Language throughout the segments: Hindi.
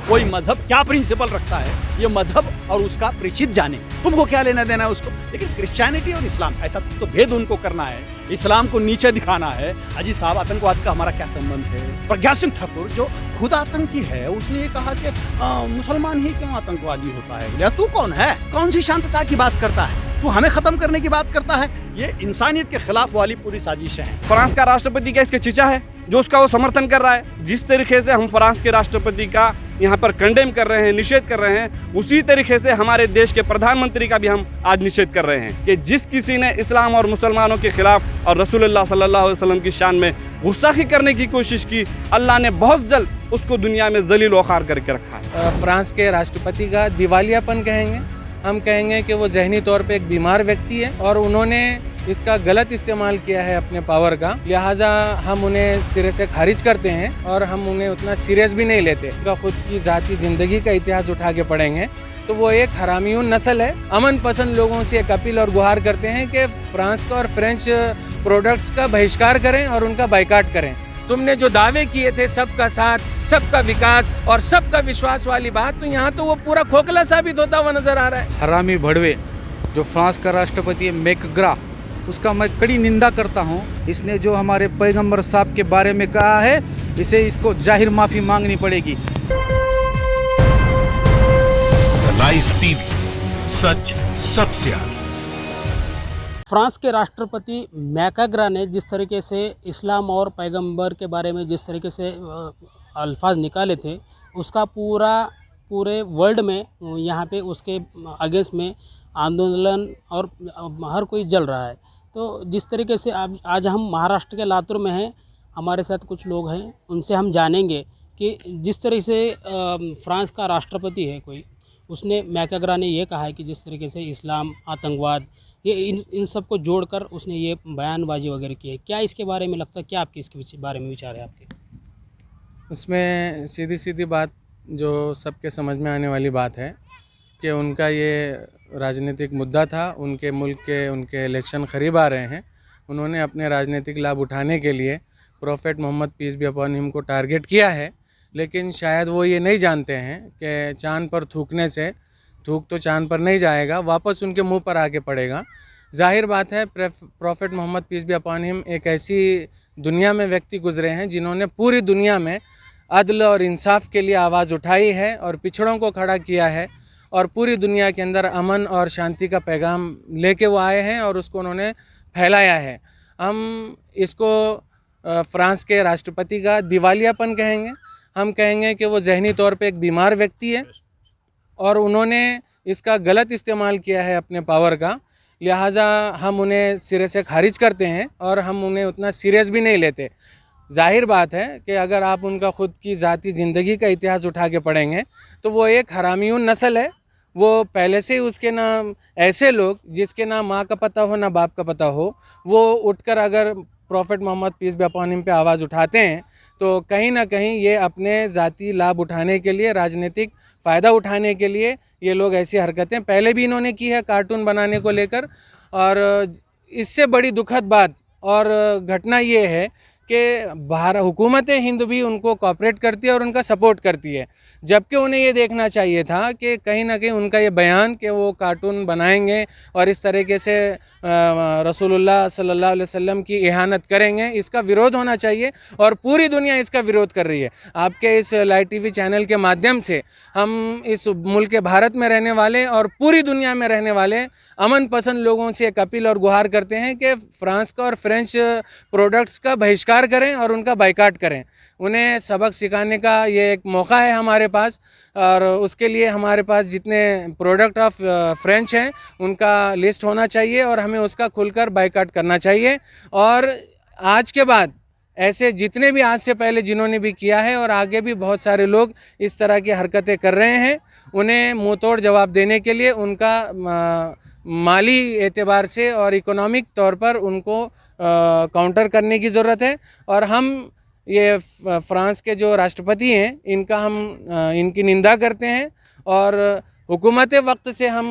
कोई मजहब क्या प्रिंसिपल रखता है, ये मजहब और उसका प्रेषित जाने, तुमको क्या लेना देना है उसको। लेकिन क्रिश्चियनिटी और इस्लाम ऐसा तो भेद उनको करना है, इस्लाम को नीचे दिखाना है। अजी साहब, आतंकवाद का हमारा क्या संबंध है? प्रज्ञा सिंह ठाकुर जो खुद आतंकी है, उसने ये कहा कि मुसलमान ही क्यों आतंकवादी होता है। बोले तू कौन है, कौन सी शांतता की बात करता है, तू हमें खत्म करने की बात करता है। ये इंसानियत के खिलाफ वाली पूरी साजिश है। फ्रांस का राष्ट्रपति क्या इसके चीचा है जो उसका वो समर्थन कर रहा है? जिस तरीके से हम फ्रांस के राष्ट्रपति का यहाँ पर कंडेम कर रहे हैं, निषेध कर रहे हैं, उसी तरीके से हमारे देश के प्रधानमंत्री का भी हम आज निषेध कर रहे हैं कि जिस किसी ने इस्लाम और मुसलमानों के खिलाफ और रसूलुल्लाह सल्लल्लाहु अलैहि वसल्लम की शान में गुस्ताखी करने की कोशिश की, अल्लाह ने बहुत जल्द उसको दुनिया में जलील वखार करके रखा है। फ्रांस के राष्ट्रपति का दिवालियापन कहेंगे, हम कहेंगे कि वो जहनी तौर पे एक बीमार व्यक्ति है और उन्होंने इसका गलत इस्तेमाल किया है अपने पावर का, लिहाजा हम उन्हें सिरे से खारिज करते हैं और हम उन्हें उतना सीरियस भी नहीं लेते। उनका खुद की ज़ाती ज़िंदगी का इतिहास उठा के पढ़ेंगे तो वो एक हरामियून नस्ल है। अमन पसंद लोगों से एक अपील और गुहार करते हैं कि फ्रांस का और फ्रेंच प्रोडक्ट्स का बहिष्कार करें और उनका बाइकाट करें। तुमने जो दावे किए थे सबका साथ, सबका विकास और सबका विश्वास वाली बात, तो यहाँ तो वो पूरा खोखला साबित होता हुआ नजर आ रहा है। हरामी भड़वे जो फ्रांस का राष्ट्रपति है मैकग्रा, उसका मैं कड़ी निंदा करता हूँ। इसने जो हमारे पैगंबर साहब के बारे में कहा है, इसको जाहिर माफ़ी मांगनी पड़ेगी। लाइव टीवी, सच सबसे आगे। फ्रांस के राष्ट्रपति मैकाग्रा ने जिस तरीके से इस्लाम और पैगंबर के बारे में जिस तरीके से अल्फाज निकाले थे, उसका पूरे वर्ल्ड में यहाँ पे उसके अगेंस्ट में आंदोलन और हर कोई जल रहा है। तो जिस तरीके से आज हम महाराष्ट्र के लातूर में हैं, हमारे साथ कुछ लोग हैं, उनसे हम जानेंगे कि जिस तरीके से फ्रांस का राष्ट्रपति है कोई, उसने मैकाग्रा ने ये कहा है कि जिस तरीके से इस्लाम, आतंकवाद, ये इन सब को जोड़कर उसने ये बयानबाजी वगैरह की है। क्या इसके बारे में लगता है, क्या आपके इसके बारे में विचार है आपके? उसमें सीधी सीधी बात जो सबके समझ में आने वाली बात है कि उनका ये राजनीतिक मुद्दा था। उनके मुल्क के उनके इलेक्शन करीब आ रहे हैं, उन्होंने अपने राजनीतिक लाभ उठाने के लिए prophet Mohammad peace be upon him को टारगेट किया है। लेकिन शायद वो ये नहीं जानते हैं कि चांद पर थूकने से थूक तो चांद पर नहीं जाएगा, वापस उनके मुंह पर आके पड़ेगा। जाहिर बात है, prophet Mohammad peace be upon him एक ऐसी दुनिया में व्यक्ति गुजरे हैं जिन्होंने पूरी दुनिया में अदल और इंसाफ के लिए आवाज़ उठाई है और पिछड़ों को खड़ा किया है और पूरी दुनिया के अंदर अमन और शांति का पैगाम लेके वो आए हैं और उसको उन्होंने फैलाया है। हम इसको फ्रांस के राष्ट्रपति का दिवालियापन कहेंगे, हम कहेंगे कि वो जहनी तौर पे एक बीमार व्यक्ति है और उन्होंने इसका गलत इस्तेमाल किया है अपने पावर का, लिहाजा हम उन्हें सिरे से खारिज करते हैं और हम उन्हें उतना सीरियस भी नहीं लेते। जाहिर बात है कि अगर आप उनका खुद की ज़ाती ज़िंदगी का इतिहास उठा के पढ़ेंगे तो वो एक हरामियून नस्ल है। वो पहले से ही उसके नाम ऐसे लोग जिसके ना माँ का पता हो ना बाप का पता हो, वो उठकर अगर prophet Mohammad peace be upon him पे आवाज़ उठाते हैं तो कहीं ना कहीं ये अपने ज़ाती लाभ उठाने के लिए, राजनीतिक फ़ायदा उठाने के लिए ये लोग ऐसी हरकतें पहले भी इन्होंने की है कार्टून बनाने को लेकर। और इससे बड़ी दुखद बात और घटना ये है कि हुकूमत हिंद भी उनको कॉपरेट करती है और उनका सपोर्ट करती है, जबकि उन्हें ये देखना चाहिए था कि कहीं ना कहीं उनका ये बयान कि वो कार्टून बनाएंगे और इस तरीके से रसूलुल्लाह सल्लल्लाहु अलैहि वसल्लम की इहानत करेंगे, इसका विरोध होना चाहिए और पूरी दुनिया इसका विरोध कर रही है। आपके इस लाइव टीवी चैनल के माध्यम से हम इस मुल्क के भारत में रहने वाले और पूरी दुनिया में रहने वाले अमन पसंद लोगों से एक अपील और गुहार करते हैं कि फ्रांस का और फ्रेंच प्रोडक्ट्स का बहिष्कार करें और उनका बाइकाट करें। उन्हें सबक सिखाने का ये एक मौका है हमारे पास और उसके लिए हमारे पास जितने प्रोडक्ट ऑफ फ्रेंच हैं उनका लिस्ट होना चाहिए और हमें उसका खुलकर बाइकाट करना चाहिए। और आज के बाद ऐसे जितने भी आज से पहले जिन्होंने भी किया है और आगे भी बहुत सारे लोग इस तरह की हरकतें कर रहे हैं, उन्हें मुंह तोड़ जवाब देने के लिए उनका माली एतबार से और इकोनॉमिक तौर पर उनको काउंटर करने की ज़रूरत है। और हम ये फ्रांस के जो राष्ट्रपति हैं हम इनकी निंदा करते हैं और हुकूमत वक्त से हम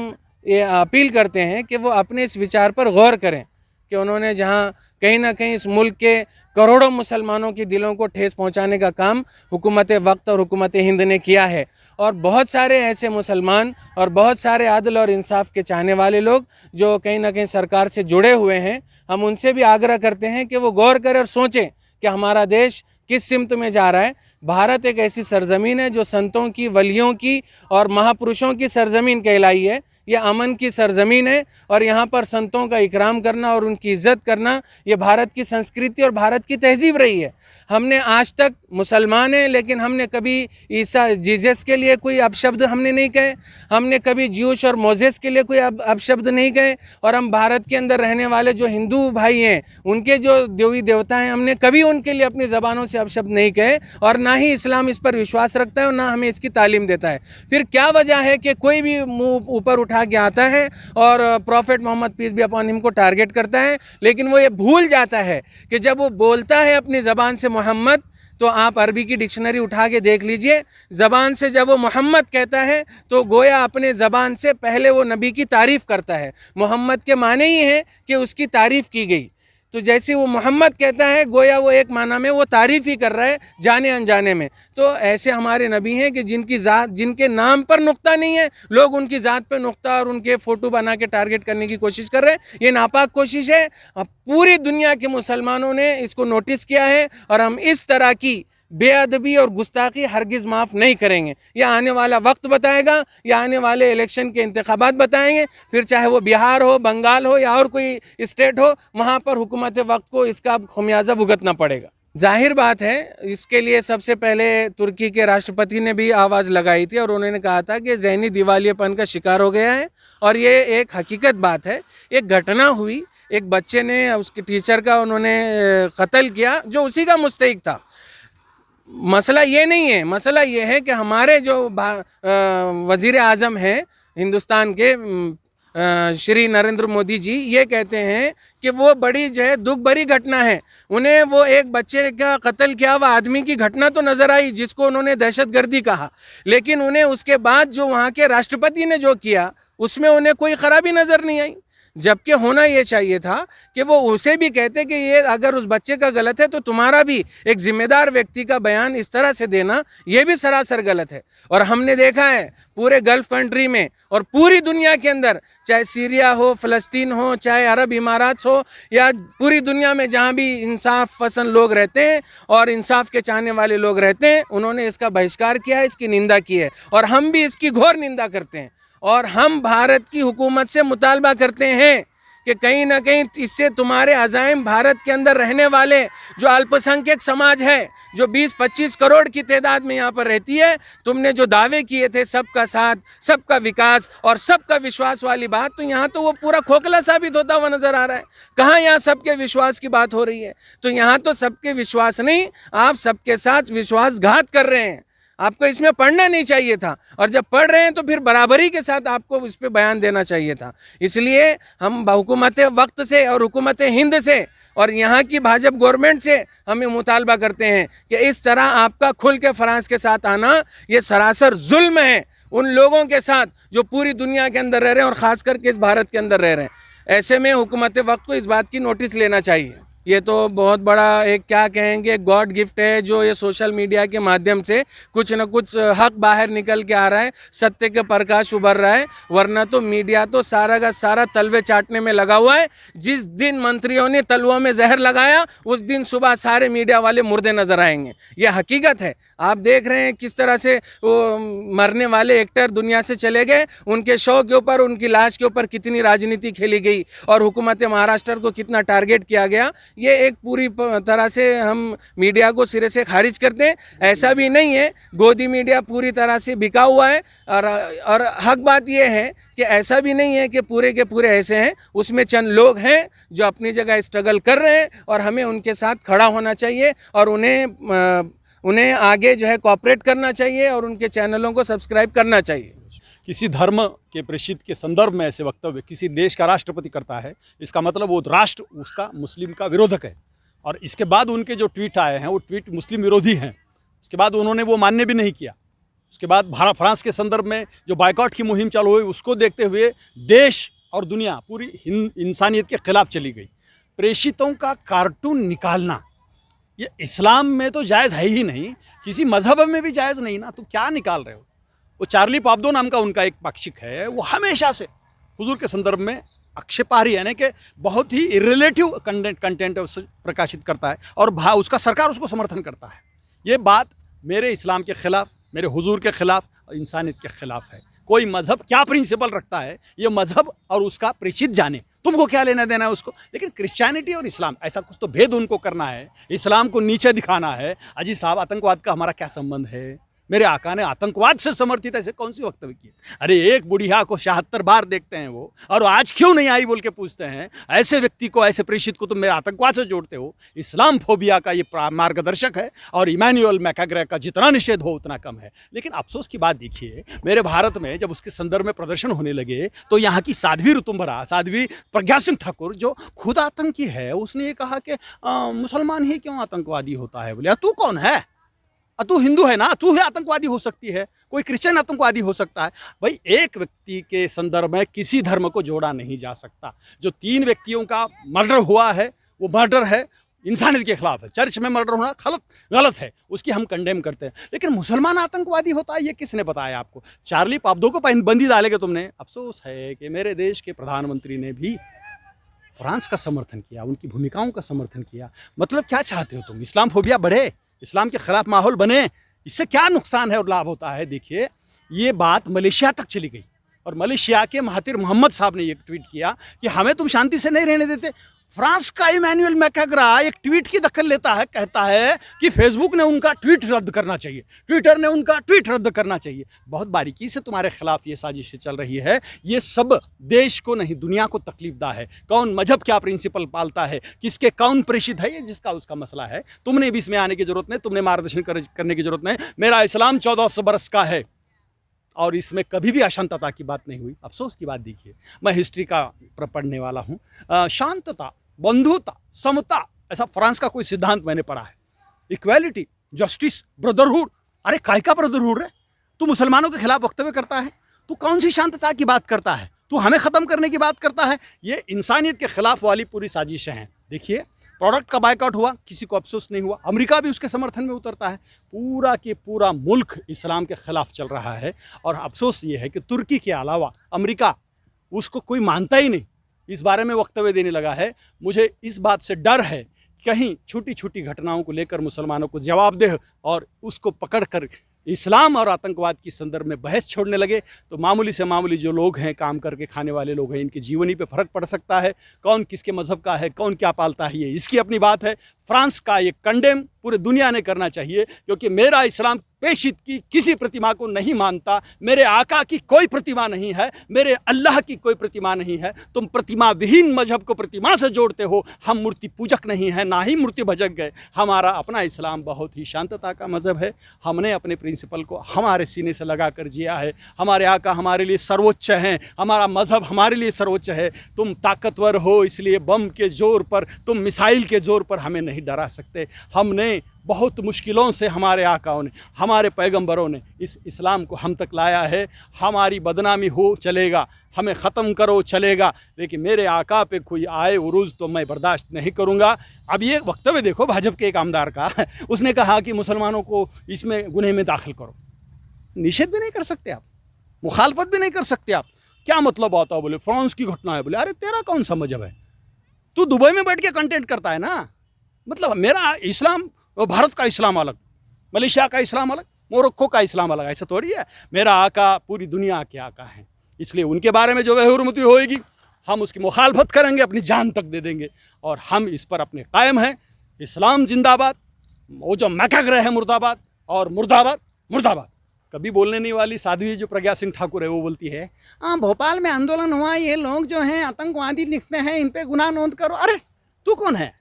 ये अपील करते हैं कि वो अपने इस विचार पर गौर करें कि उन्होंने जहां कहीं ना कहीं इस मुल्क के करोड़ों मुसलमानों के दिलों को ठेस पहुंचाने का काम हुकूमत वक्त और हुकूमत हिंद ने किया है। और बहुत सारे ऐसे मुसलमान और बहुत सारे आदल और इंसाफ के चाहने वाले लोग जो कहीं ना कहीं सरकार से जुड़े हुए हैं, हम उनसे भी आग्रह करते हैं कि वो गौर करें और सोचें कि हमारा देश किस सिमत में जा रहा है। भारत एक ऐसी सरजमीन है जो संतों की, वलियों की और महापुरुषों की सरजमीन कहलाई है। ये अमन की सरजमीन है और यहाँ पर संतों का इकराम करना और उनकी इज़्ज़त करना ये भारत की संस्कृति और भारत की तहजीब रही है। हमने आज तक मुसलमान हैं, लेकिन हमने कभी ईसा जीसस के लिए कोई अपशब्द हमने नहीं कहे, हमने कभी ज्यूश और मोजेस के लिए कोई अपशब्द नहीं कहे, और हम भारत के अंदर रहने वाले जो हिंदू भाई हैं उनके जो देवी देवता हैं हमने कभी उनके लिए अपनी ज़बानों से अपशब्द नहीं कहे, और ना ही इस्लाम इस पर विश्वास रखता है और ना हमें इसकी तालीम देता है। फिर क्या वजह है कि कोई भी मुंह ऊपर उठा के आता है और prophet Mohammad peace be upon him को टारगेट करता है, लेकिन वो ये भूल जाता है कि जब वो बोलता है अपनी ज़बान से मोहम्मद, तो आप अरबी की डिक्शनरी उठा के देख लीजिए, ज़बान से जब वो मोहम्मद कहता है तो गोया अपने ज़बान से पहले वो नबी की तारीफ़ करता है। मोहम्मद के माने ही हैं कि उसकी तारीफ़ की गई, तो जैसे वो मोहम्मद कहता है गोया वो एक माना में वो तारीफ़ ही कर रहा है जाने अनजाने में। तो ऐसे हमारे नबी हैं कि जिनकी ज़ात, जिनके नाम पर नुक्ता नहीं है, लोग उनकी ज़ात पे नुक्ता और उनके फ़ोटो बना के टारगेट करने की कोशिश कर रहे हैं। ये नापाक कोशिश है। पूरी दुनिया के मुसलमानों ने इसको नोटिस किया है और हम इस तरह की बेअदबी और गुस्ताखी हरगिज़ माफ़ नहीं करेंगे। यह आने वाला वक्त बताएगा, या आने वाले इलेक्शन के इंतखाबात बताएंगे, फिर चाहे वो बिहार हो, बंगाल हो या और कोई स्टेट हो, वहाँ पर हुकूमत वक्त को इसका खमियाजा भुगतना पड़ेगा। जाहिर बात है, इसके लिए सबसे पहले तुर्की के राष्ट्रपति ने भी आवाज़ लगाई थी और उन्होंने कहा था कि जहनी दिवालियापन का शिकार हो गया है, और ये एक हकीकत बात है। एक घटना हुई, एक बच्चे ने उसके टीचर का उन्होंने कत्ल किया जो उसी का मुस्तहिक था। मसला ये नहीं है, मसला ये है कि हमारे जो वज़ीर आज़म हैं हिंदुस्तान के, श्री नरेंद्र मोदी जी, ये कहते हैं कि वो बड़ी जो है दुख भरी घटना है। उन्हें वो एक बच्चे का कत्ल किया हुआ आदमी की घटना तो नज़र आई जिसको उन्होंने दहशतगर्दी कहा, लेकिन उन्हें उसके बाद जो वहाँ के राष्ट्रपति ने जो किया उसमें उन्हें कोई ख़राबी नज़र नहीं आई। जबकि होना ये चाहिए था कि वो उसे भी कहते कि ये अगर उस बच्चे का गलत है तो तुम्हारा भी एक जिम्मेदार व्यक्ति का बयान इस तरह से देना ये भी सरासर गलत है। और हमने देखा है पूरे गल्फ़ कंट्री में और पूरी दुनिया के अंदर, चाहे सीरिया हो, फ़लस्तीन हो, चाहे अरब इमारात हो, या पूरी दुनिया में जहाँ भी इंसाफ पसंद लोग रहते हैं और इंसाफ के चाहने वाले लोग रहते हैं, उन्होंने इसका बहिष्कार किया है, इसकी निंदा की है, और हम भी इसकी घोर निंदा करते हैं। और हम भारत की हुकूमत से मुतालबा करते हैं कि कहीं ना कहीं इससे तुम्हारे अज़ाइम, भारत के अंदर रहने वाले जो अल्पसंख्यक समाज है, जो 20-25 करोड़ की तादाद में यहाँ पर रहती है, तुमने जो दावे किए थे सबका साथ, सबका विकास और सबका विश्वास वाली बात, तो यहाँ तो वो पूरा खोखला साबित होता हुआ नज़र आ रहा है। कहाँ यहाँ सबके विश्वास की बात हो रही है? तो यहाँ तो सबके विश्वास नहीं, आप सबके साथ विश्वासघात कर रहे हैं। आपको इसमें पढ़ना नहीं चाहिए था, और जब पढ़ रहे हैं तो फिर बराबरी के साथ आपको इस पर बयान देना चाहिए था। इसलिए हम हुकूमत वक्त से और हुकूमत हिंद से और यहाँ की भाजपा गवर्नमेंट से हमें मुतालबा करते हैं कि इस तरह आपका खुल के फ्रांस के साथ आना ये सरासर जुल्म है उन लोगों के साथ जो पूरी दुनिया के अंदर रह रहे हैं और ख़ास करके इस भारत के अंदर रह रहे हैं। ऐसे में हुकूमत वक्त को इस बात की नोटिस लेना चाहिए। ये तो बहुत बड़ा एक क्या कहेंगे गॉड गिफ्ट है जो ये सोशल मीडिया के माध्यम से कुछ न कुछ हक बाहर निकल के आ रहा है, सत्य के प्रकाश उभर रहा है, वरना तो मीडिया तो सारा का सारा तलवे चाटने में लगा हुआ है। जिस दिन मंत्रियों ने तलवों में जहर लगाया उस दिन सुबह सारे मीडिया वाले मुर्दे नजर आएंगे। ये हकीकत है। आप देख रहे हैं किस तरह से वो मरने वाले एक्टर दुनिया से चले गए, उनके शो के ऊपर, उनकी लाश के ऊपर कितनी राजनीति खेली गई और हुकूमत महाराष्ट्र को कितना टारगेट किया गया। ये एक पूरी तरह से हम मीडिया को सिरे से खारिज करते हैं। ऐसा भी नहीं है, गोदी मीडिया पूरी तरह से बिका हुआ है। और हक बात ये है कि ऐसा भी नहीं है कि पूरे के पूरे ऐसे हैं, उसमें चंद लोग हैं जो अपनी जगह स्ट्रगल कर रहे हैं और हमें उनके साथ खड़ा होना चाहिए और उन्हें आगे जो है कोऑपरेट करना चाहिए और उनके चैनलों को सब्सक्राइब करना चाहिए। किसी धर्म के प्रेषित के संदर्भ में ऐसे वक्तव्य किसी देश का राष्ट्रपति करता है, इसका मतलब वो राष्ट्र उसका मुस्लिम का विरोधक है। और इसके बाद उनके जो ट्वीट आए हैं वो ट्वीट मुस्लिम विरोधी हैं। उसके बाद उन्होंने वो मान्य भी नहीं किया। उसके बाद फ्रांस के संदर्भ में जो बायकॉट की मुहिम चालू हुई उसको देखते हुए देश और दुनिया पूरी इंसानियत के खिलाफ चली गई। प्रेषितों का कार्टून निकालना ये इस्लाम में तो जायज़ है ही नहीं, किसी मजहब में भी जायज़ नहीं ना। तुम क्या निकाल रहे हो? वो चार्ली पाब्दो नाम का उनका एक पाक्षिक है, वो हमेशा से हुजूर के संदर्भ में आक्षेपार्ह यानी कि बहुत ही इरिलेटिव कंटेंट प्रकाशित करता है और उसका सरकार उसको समर्थन करता है। ये बात मेरे इस्लाम के ख़िलाफ़, मेरे हुजूर के ख़िलाफ़ और इंसानियत के ख़िलाफ़ है। कोई मज़हब क्या प्रिंसिपल रखता है ये मज़हब और उसका प्रेषित जाने, तुमको क्या लेना देना है उसको। लेकिन क्रिश्चियनिटी और इस्लाम ऐसा कुछ तो भेद उनको करना है, इस्लाम को नीचे दिखाना है। अजी साहब, आतंकवाद का हमारा क्या संबंध है? मेरे आका ने आतंकवाद से समर्थित ऐसे कौन सी वक्तव्य किए? अरे एक बुढ़िया को 76 बार देखते हैं वो, और आज क्यों नहीं आई बोल के पूछते हैं। ऐसे व्यक्ति को, ऐसे प्रेषित को तुम मेरे आतंकवाद से जोड़ते हो। इस्लाम फोबिया का ये मार्गदर्शक है और इमैनुअल मैकाग्रा का जितना निषेध हो उतना कम है। लेकिन अफसोस की बात देखिए, मेरे भारत में जब उसके संदर्भ में प्रदर्शन होने लगे तो यहाँ की साध्वी ऋतुम्बरा, साध्वी प्रज्ञा सिंह ठाकुर जो खुद आतंकी है, उसने ये कहा कि मुसलमान ही क्यों आतंकवादी होता है। बोले तू कौन है? तू हिंदू है ना, तू ही आतंकवादी हो सकती है, कोई क्रिश्चियन आतंकवादी हो सकता है। भाई एक व्यक्ति के संदर्भ में किसी धर्म को जोड़ा नहीं जा सकता। जो 3 व्यक्तियों का मर्डर हुआ है वो मर्डर है, इंसानियत के खिलाफ है। चर्च में मर्डर होना गलत है, उसकी हम कंडेम करते हैं। लेकिन मुसलमान आतंकवादी होता है ये किसने बताया आपको? चार्ली पाब्दो को बंदी डालेगे तुमने। अफसोस है कि मेरे देश के प्रधानमंत्री ने भी फ्रांस का समर्थन किया, उनकी भूमिकाओं का समर्थन किया। मतलब क्या चाहते हो तुम? इस्लाम फोबिया बढ़े, इस्लाम के खिलाफ माहौल बने, इससे क्या नुकसान है और लाभ होता है? देखिए ये बात मलेशिया तक चली गई और मलेशिया के महातिर मोहम्मद साहब ने ये ट्वीट किया कि हमें तुम शांति से नहीं रहने देते। फ्रांस का इमैनुअल मैकाग्रा एक ट्वीट की दखल लेता है, कहता है कि फेसबुक ने उनका ट्वीट रद्द करना चाहिए, ट्विटर ने उनका ट्वीट रद्द करना चाहिए। बहुत बारीकी से तुम्हारे खिलाफ ये साजिश चल रही है। ये सब देश को नहीं दुनिया को तकलीफदा है। कौन मजहब क्या प्रिंसिपल पालता है, किसके कौन प्रेषित है, ये जिसका उसका मसला है। तुमने भी इसमें आने की जरूरत नहीं, तुमने मार्गदर्शन करने की जरूरत नहीं। मेरा इस्लाम 1400 बरस का है और इसमें कभी भी अशांतता की बात नहीं हुई। अफसोस की बात देखिए, मैं हिस्ट्री का पढ़ने वाला हूँ। शांतता, बंधुता, समता, ऐसा फ्रांस का कोई सिद्धांत मैंने पढ़ा है। Equality, justice, brotherhood. अरे काय का ब्रदरहुड है? तू मुसलमानों के खिलाफ वक्तव्य करता है, तू कौन सी शांतता की बात करता है? तू हमें ख़त्म करने की बात करता है। ये इंसानियत के खिलाफ वाली पूरी साजिशें हैं। देखिए प्रोडक्ट का बायकॉट हुआ, किसी को अफसोस नहीं हुआ। अमेरिका भी उसके समर्थन में उतरता है। पूरा के पूरा मुल्क इस्लाम के खिलाफ चल रहा है। और अफसोस ये है कि तुर्की के अलावा अमेरिका उसको कोई मानता ही नहीं, इस बारे में वक्तव्य देने लगा है। मुझे इस बात से डर है कहीं छोटी छोटी घटनाओं को लेकर मुसलमानों को जवाबदेह और उसको पकड़कर इस्लाम और आतंकवाद की संदर्भ में बहस छोड़ने लगे तो मामूली से मामूली जो लोग हैं, काम करके खाने वाले लोग हैं, इनकी जीवनी पे फर्क पड़ सकता है। कौन किसके मजहब का है, कौन क्या पालता है, ये इसकी अपनी बात है। फ्रांस का ये कंडेम पूरे दुनिया ने करना चाहिए, क्योंकि मेरा इस्लाम प्रेषित की किसी प्रतिमा को नहीं मानता। मेरे आका की कोई प्रतिमा नहीं है, मेरे अल्लाह की कोई प्रतिमा नहीं है। तुम प्रतिमा विहीन मजहब को प्रतिमा से जोड़ते हो। हम मूर्ति पूजक नहीं है, ना ही मूर्ति भजक गए। हमारा अपना इस्लाम बहुत ही शांतता का मजहब है। हमने अपने प्रिंसिपल को हमारे सीने से लगा कर जिया है। हमारे आका हमारे लिए सर्वोच्च हैं, हमारा मजहब हमारे लिए सर्वोच्च है। तुम ताकतवर हो इसलिए बम के जोर पर, तुम मिसाइल के जोर पर हमें नहीं डरा सकते। हमने बहुत मुश्किलों से, हमारे आकाओं ने, हमारे पैगंबरों ने इस इस्लाम को हम तक लाया है। हमारी बदनामी हो चलेगा, हमें ख़त्म करो चलेगा, लेकिन मेरे आका पे कोई आए उरूज तो मैं बर्दाश्त नहीं करूँगा। अब ये वक्तव्य देखो भाजपा के एक आमदार का, उसने कहा कि मुसलमानों को इसमें गुनाह में दाखिल करो। निषेध भी नहीं कर सकते आप, मुखालफत भी नहीं कर सकते आप। क्या मतलब आता है? बोले फ्रांस की घटना है। बोले अरे तेरा कौन सा मजहब है? तू दुबई में बैठ के कंटेंट करता है ना। मतलब मेरा इस्लाम, भारत का इस्लाम अलग, मलेशिया का इस्लाम अलग, मोरक्को का इस्लाम अलग, ऐसा थोड़ी है। मेरा आका पूरी दुनिया के आका हैं, इसलिए उनके बारे में जो हुर्मती होएगी हम उसकी मुखालफत करेंगे, अपनी जान तक दे देंगे। और हम इस पर अपने कायम हैं। इस्लाम जिंदाबाद, वो जो मैकाग्रा है मुर्दाबाद, और मुर्दाबाद मुर्दाबाद। कभी बोलने नहीं वाली साध्वी जो प्रज्ञा सिंह ठाकुर है वो बोलती है हाँ भोपाल में आंदोलन हुआ, ये लोग जो हैं आतंकवादी दिखते हैं, इन पे गुनाह नोंद करो। अरे तू कौन है?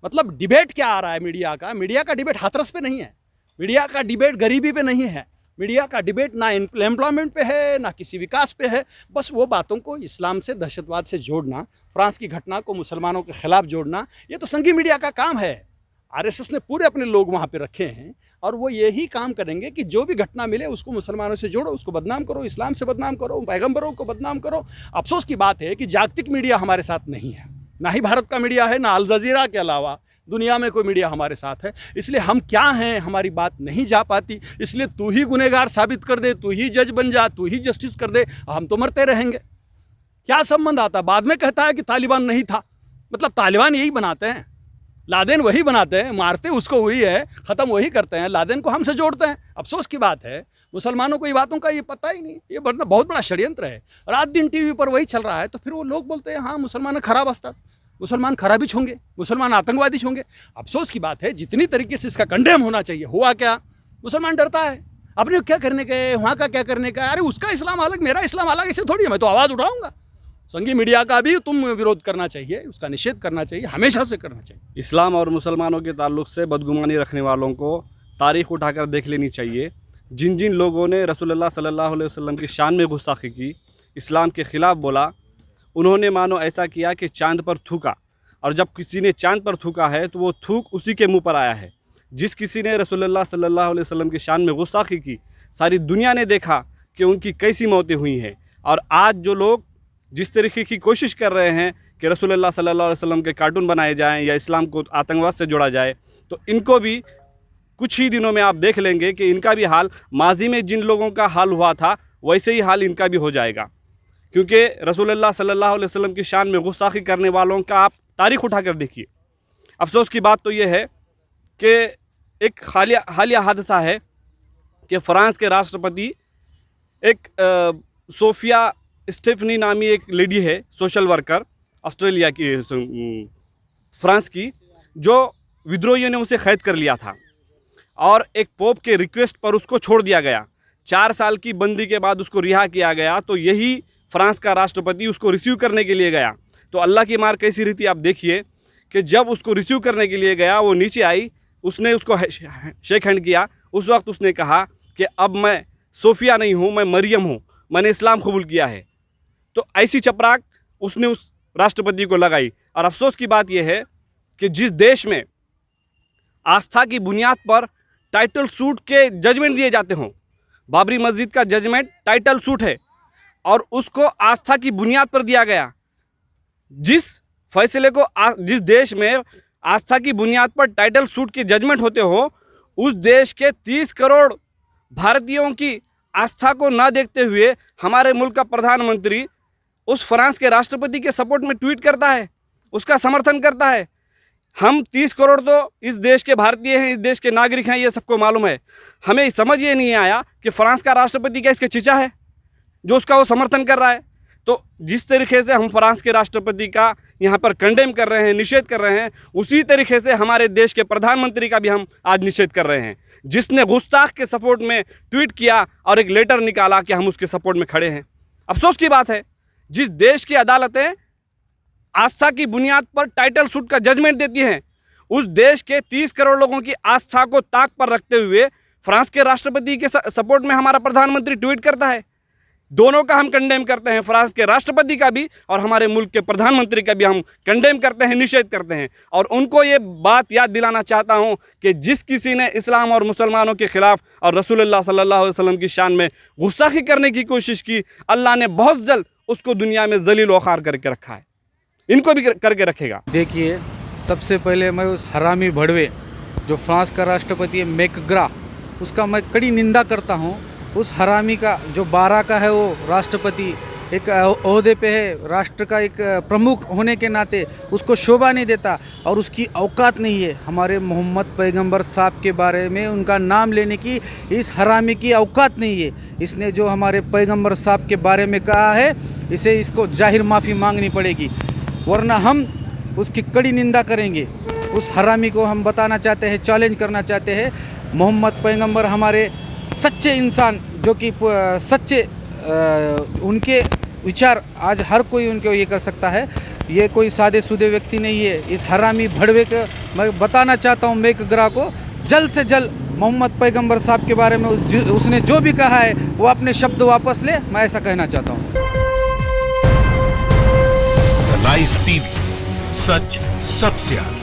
मतलब डिबेट क्या आ रहा है मीडिया का? मीडिया का डिबेट हाथरस पे नहीं है, मीडिया का डिबेट गरीबी पे नहीं है, मीडिया का डिबेट ना एम्प्लॉयमेंट पे है, ना किसी विकास पे है। बस वो बातों को इस्लाम से, दहशतवाद से जोड़ना, फ्रांस की घटना को मुसलमानों के खिलाफ जोड़ना, ये तो संघीय मीडिया का काम है। आरएसएस ने पूरे अपने लोग वहाँ पे रखे हैं और वो यही काम करेंगे कि जो भी घटना मिले उसको मुसलमानों से जोड़ो, उसको बदनाम करो, इस्लाम से बदनाम करो, पैगंबरों को बदनाम करो। अफसोस की बात है कि जागतिक मीडिया हमारे साथ नहीं है। ना ही भारत का मीडिया है, ना अल जजीरा के अलावा दुनिया में कोई मीडिया हमारे साथ है। इसलिए हम क्या हैं, हमारी बात नहीं जा पाती। इसलिए तू ही गुनहगार साबित कर दे, तू ही जज बन जा, तू ही जस्टिस कर दे, हम तो मरते रहेंगे। क्या संबंध आता? बाद में कहता है कि तालिबान नहीं था। मतलब तालिबान यही बनाते हैं, लादेन वही बनाते हैं, मारते उसको वही है, ख़त्म वही करते हैं, लादेन को हमसे जोड़ते हैं। अफसोस की बात है मुसलमानों को ये बातों का ये पता ही नहीं। ये बहुत बड़ा षड्यंत्र है। रात दिन टीवी पर वही चल रहा है, तो फिर वो लोग बोलते हैं हाँ मुसलमान खराब अस्ता, मुसलमान खराबी होंगे, मुसलमान आतंकवादी होंगे। अफसोस की बात है जितनी तरीके से इसका कंडेम होना चाहिए हुआ क्या? मुसलमान डरता है अपने क्या करने का है, वहाँ का क्या करने का है। अरे उसका इस्लाम अलग, मेरा इस्लाम अलग, इसे थोड़ी है। मैं तो आवाज़ उठाऊंगा। संघीय मीडिया का भी तुम विरोध करना चाहिए, उसका निषेध करना चाहिए, हमेशा से करना चाहिए। इस्लाम और मुसलमानों के ताल्लुक़ से बदगुमानी रखने वालों को तारीख़ उठाकर देख लेनी चाहिए। जिन जिन लोगों ने रसूलुल्लाह सल्लल्लाहु अलैहि वसल्लम की शान में गुस्ताखी की, इस्लाम के ख़िलाफ़ बोला, उन्होंने मानो ऐसा किया कि चाँद पर थूका, और जब किसी ने चाँद पर थूका है तो वो थूक उसी के मुंह पर आया है। जिस किसी ने रसूलुल्लाह सल्लल्लाहु अलैहि वसल्लम की शान में गुस्ताखी की, सारी दुनिया ने देखा कि उनकी कैसी मौतें हुई हैं। और आज जो लोग जिस तरीके की कोशिश कर रहे हैं कि रसूलुल्लाह सल्लल्लाहु अलैहि वसल्लम के कार्टून बनाए जाएं या इस्लाम को आतंकवाद से जोड़ा जाए, तो इनको भी कुछ ही दिनों में आप देख लेंगे कि इनका भी हाल माजी में जिन लोगों का हाल हुआ था वैसे ही हाल इनका भी हो जाएगा। क्योंकि रसूलुल्लाह सल्लल्लाहु अलैहि वसल्लम की शान में गुस्ताखी करने वालों का आप तारीख़ उठाकर देखिए। अफसोस की बात तो ये है कि एक हालिया हादसा है कि फ़्रांस के राष्ट्रपति एक सोफिया स्टेफनी नामी एक लेडी है, सोशल वर्कर, ऑस्ट्रेलिया की, फ्रांस की, जो विद्रोहियों ने उसे कैद कर लिया था और एक पोप के रिक्वेस्ट पर उसको छोड़ दिया गया। 4 साल की बंदी के बाद उसको रिहा किया गया। तो यही फ्रांस का राष्ट्रपति उसको रिसीव करने के लिए गया। तो अल्लाह की मार कैसी रीति आप देखिए कि जब उसको रिसीव करने के लिए गया, वो नीचे आई, उसने उसको शेक हैंड किया। उस वक्त उसने कहा कि अब मैं सोफिया नहीं हूँ, मैं मरियम हूँ, मैंने इस्लाम कबूल किया है। तो ऐसी चपराक उसने उस राष्ट्रपति को लगाई। और अफसोस की बात यह है कि जिस देश में आस्था की बुनियाद पर टाइटल सूट के जजमेंट दिए जाते हों, बाबरी मस्जिद का जजमेंट टाइटल सूट है और उसको आस्था की बुनियाद पर दिया गया। जिस फैसले को जिस देश में आस्था की बुनियाद पर टाइटल सूट के जजमेंट होते हो, उस देश के 30 करोड़ भारतीयों की आस्था को ना देखते हुए हमारे मुल्क का प्रधानमंत्री उस फ्रांस के राष्ट्रपति के सपोर्ट में ट्वीट करता है, उसका समर्थन करता है। हम 30 करोड़ तो इस देश के भारतीय हैं, इस देश के नागरिक हैं, ये सबको मालूम है। हमें समझ ये नहीं आया कि फ्रांस का राष्ट्रपति क्या इसके चीचा है जो उसका वो समर्थन कर रहा है। तो जिस तरीके से हम फ्रांस के राष्ट्रपति का यहाँ पर कंडेम कर रहे हैं, निषेध कर रहे हैं, उसी तरीके से हमारे देश के प्रधानमंत्री का भी हम आज निषेध कर रहे हैं, जिसने गुस्ताख के सपोर्ट में ट्वीट किया और एक लेटर निकाला कि हम उसके सपोर्ट में खड़े हैं। अफसोस की बात है, जिस देश की अदालतें आस्था की बुनियाद पर टाइटल सूट का जजमेंट देती हैं, उस देश के 30 करोड़ लोगों की आस्था को ताक पर रखते हुए फ्रांस के राष्ट्रपति के सपोर्ट में हमारा प्रधानमंत्री ट्वीट करता है। दोनों का हम कंडेम करते हैं, फ्रांस के राष्ट्रपति का भी और हमारे मुल्क के प्रधानमंत्री का भी हम कंडेम करते हैं, निषेध करते हैं। और उनको ये बात याद दिलाना चाहता हूँ कि जिस किसी ने इस्लाम और मुसलमानों के ख़िलाफ़ और रसूलुल्लाह सल्लल्लाहु अलैहि वसल्लम की शान में गुस्ताखी करने की कोशिश की, अल्लाह ने बहुत जल्द उसको दुनिया में जलील वखार करके रखा है, इनको भी करके रखेगा। देखिए, सबसे पहले मैं उस हरामी भड़वे जो फ्रांस का राष्ट्रपति है मैकग्रा, उसका मैं कड़ी निंदा करता हूँ। उस हरामी का जो 12 का है, वो राष्ट्रपति एक ओहदे पे है, राष्ट्र का एक प्रमुख होने के नाते उसको शोभा नहीं देता और उसकी औकात नहीं है हमारे मोहम्मद पैगंबर साहब के बारे में उनका नाम लेने की। इस हरामी की औकात नहीं है। इसने जो हमारे पैगंबर साहब के बारे में कहा है, इसको जाहिर माफ़ी मांगनी पड़ेगी, वरना हम उसकी कड़ी निंदा करेंगे। उस हरामी को हम बताना चाहते हैं, चैलेंज करना चाहते हैं, मोहम्मद पैगंबर हमारे सच्चे इंसान, जो कि सच्चे उनके विचार आज हर कोई उनको ये कर सकता है। ये कोई सादे सूदे व्यक्ति नहीं है। इस हरामी भड़वे को मैं बताना चाहता हूँ, मैकग्रा को जल्द से जल्द मोहम्मद पैगंबर साहब के बारे में उसने जो भी कहा है वो अपने शब्द वापस ले, मैं ऐसा कहना चाहता हूँ। लाइव टीवी, सच सबसे आगे।